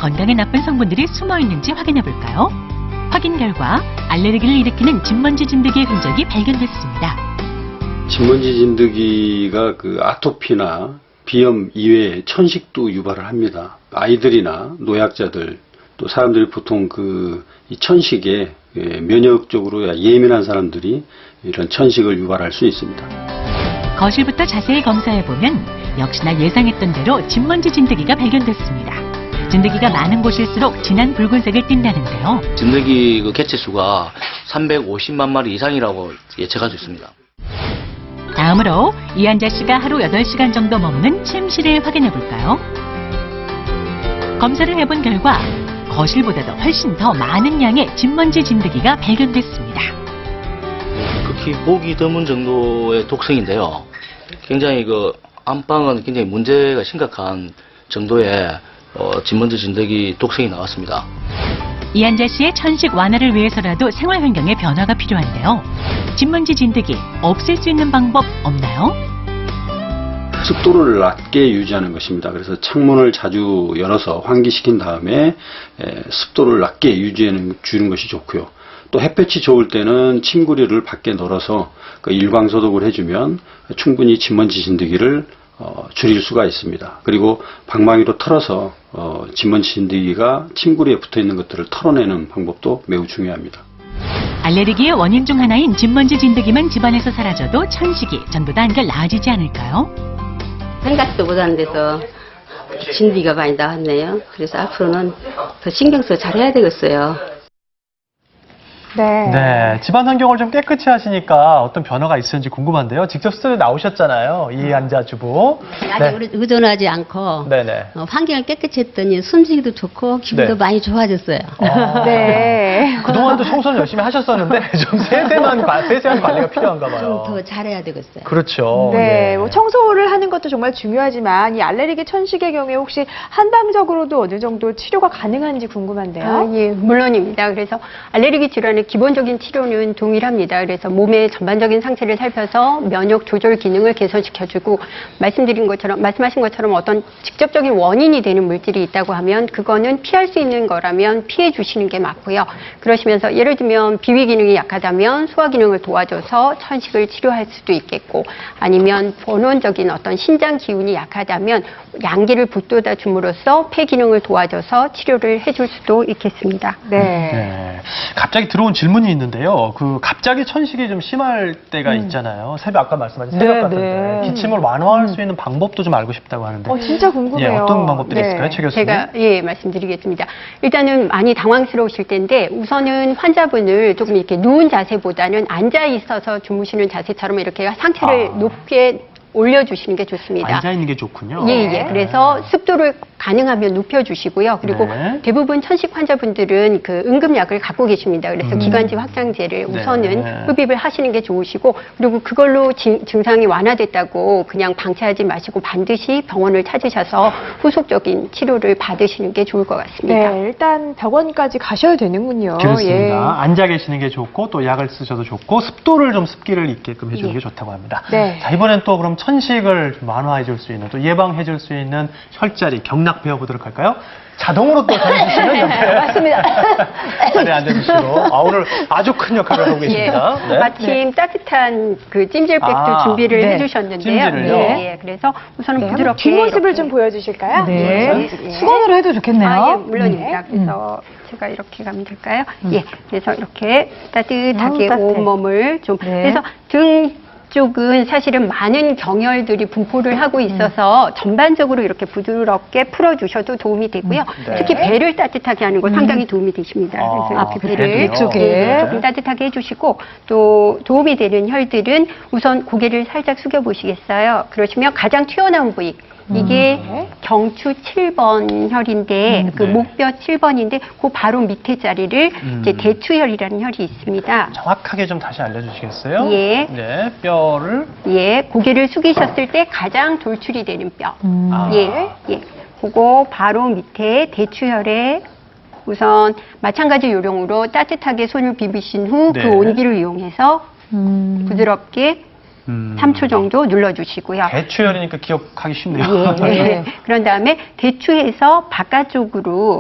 건강에 나쁜 성분들이 숨어 있는지 확인해 볼까요? 확인 결과 알레르기를 일으키는 진먼지 진드기의 흔적이 발견됐습니다. 진먼지 진드기가 그 아토피나 비염 이외에 천식도 유발을 합니다. 아이들이나 노약자들 또 사람들이 보통 이 천식에 면역적으로 예민한 사람들이 이런 천식을 유발할 수 있습니다. 거실부터 자세히 검사해 보면 역시나 예상했던 대로 진먼지 진드기가 발견됐습니다. 진드기가 많은 곳일수록 진한 붉은색을 띈다는데요. 진드기 그 개체 수가 350만 마리 이상이라고 예측할 수 있습니다. 다음으로 이한자 씨가 하루 8시간 정도 머무는 침실을 확인해 볼까요? 검사를 해본 결과 거실보다도 훨씬 더 많은 양의 진먼지 진드기가 발견됐습니다. 극히 보기 드문 정도의 독성인데요. 굉장히 안방은 굉장히 문제가 심각한 정도의 진먼지 진드기 독성이 나왔습니다. 이한자 씨의 천식 완화를 위해서라도 생활 환경에 변화가 필요한데요. 진먼지 진드기 없앨 수 있는 방법 없나요? 습도를 낮게 유지하는 것입니다. 그래서 창문을 자주 열어서 환기시킨 다음에 습도를 낮게 유지해 주는 것이 좋고요. 또 햇볕이 좋을 때는 침구리를 밖에 널어서 일광 소독을 해주면 충분히 진먼지 진드기를 줄일 수가 있습니다. 그리고 방망이로 털어서 진먼지 진드기가 침구리에 붙어 있는 것들을 털어내는 방법도 매우 중요합니다. 알레르기의 원인 중 하나인 진먼지 진드기만 집안에서 사라져도 천식이 전부 다 한결 나아지지 않을까요? 생각도 못한 데서 진드기가 많이 나왔네요. 그래서 앞으로는 더 신경 써 잘해야 되겠어요. 네, 집안 환경을 좀 깨끗이 하시니까 어떤 변화가 있었는지 궁금한데요. 직접 스튜디오에 나오셨잖아요. 이한자 주부. 아직 의존하지 않고 네네. 환경을 깨끗이 했더니 숨쉬기도 좋고 기분도 네. 많이 좋아졌어요. 네. 그동안도 청소는 열심히 하셨었는데 좀 세세한 관리가 필요한가 봐요. 좀 더 잘해야 되겠어요. 그렇죠. 네, 예. 뭐 청소를 하는 것도 정말 중요하지만 이 알레르기 천식의 경우에 혹시 한방적으로도 어느 정도 치료가 가능한지 궁금한데요. 예, 물론입니다. 그래서 알레르기 질환의 기본적인 치료는 동일합니다. 그래서 몸의 전반적인 상태를 살펴서 면역 조절 기능을 개선시켜주고 말씀하신 것처럼 어떤 직접적인 원인이 되는 물질이 있다고 하면 그거는 피할 수 있는 거라면 피해 주시는 게 맞고요. 그러시면서 예를 들면 비위 기능이 약하다면 소화 기능을 도와줘서 천식을 치료할 수도 있겠고 아니면 본원적인 어떤 신장 기운이 약하다면 양기를 북돋아 줌으로써 폐 기능을 도와줘서 치료를 해줄 수도 있겠습니다. 네. 갑자기 들어온 질문이 있는데요. 갑자기 천식이 좀 심할 때가 있잖아요. 아까 말씀하신 새벽 같은데 기침을 완화할 수 있는 방법도 좀 알고 싶다고 하는데. 진짜 궁금해요. 예, 어떤 방법들이 있을까요, 최 교수님? 제가 말씀드리겠습니다. 일단은 많이 당황스러우실 텐데 우선은 환자분을 조금 이렇게 누운 자세보다는 앉아 있어서 주무시는 자세처럼 이렇게 상체를 높게 올려주시는 게 좋습니다. 앉아 있는 게 좋군요. 예. 그래서 습도를 가능하면 높여주시고요. 그리고 네. 대부분 천식 환자분들은 응급약을 갖고 계십니다. 그래서 기관지 확장제를 우선은 흡입을 하시는 게 좋으시고 그리고 그걸로 증상이 완화됐다고 그냥 방치하지 마시고 반드시 병원을 찾으셔서 후속적인 치료를 받으시는 게 좋을 것 같습니다. 네, 일단 병원까지 가셔야 되는군요. 그렇습니다. 앉아 계시는 게 좋고 또 약을 쓰셔도 좋고 습도를 좀 습기를 있게끔 해주는 게 좋다고 합니다. 네. 자, 이번엔 또 그럼 천식을 좀 완화해 줄 수 있는 또 예방해 줄 수 있는 혈자리 경락 배워보도록 할까요? 자동으로 또 전해주시는 옆에 맞습니다. 자리에 앉아주시고 오늘 아주 큰 역할을 하고 계십니다. 네. 마침 따뜻한 찜질백도 준비를 해주셨는데요. 찜질을요? 그래서 우선은 네, 부드럽게 뒷모습을 이렇게. 좀 보여주실까요? 네. 수건으로 해도 좋겠네요. 물론입니다. 그래서 제가 이렇게 가면 될까요? 그래서 이렇게 따뜻하게 따뜻해. 온몸을 좀 그래서 등 쪽은 사실은 많은 경혈들이 분포를 하고 있어서 전반적으로 이렇게 부드럽게 풀어주셔도 도움이 되고요. 특히 배를 따뜻하게 하는 거 상당히 도움이 되십니다. 그래서 이렇게 배를 쪽에. 조금 따뜻하게 해주시고 또 도움이 되는 혈들은 우선 고개를 살짝 숙여보시겠어요? 그러시면 가장 튀어나온 부위 이게 경추 7번 혈인데 목뼈 7번인데 그 바로 밑에 자리를 이제 대추혈이라는 혈이 있습니다. 정확하게 좀 다시 알려주시겠어요? 예. 네, 뼈를. 고개를 숙이셨을 때 가장 돌출이 되는 뼈. 그거 바로 밑에 대추혈에 우선 마찬가지 요령으로 따뜻하게 손을 비비신 후 그 온기를 이용해서 부드럽게 3초 정도 눌러주시고요. 대추혈이니까 기억하기 쉽네요. 그런 다음에 대추에서 바깥쪽으로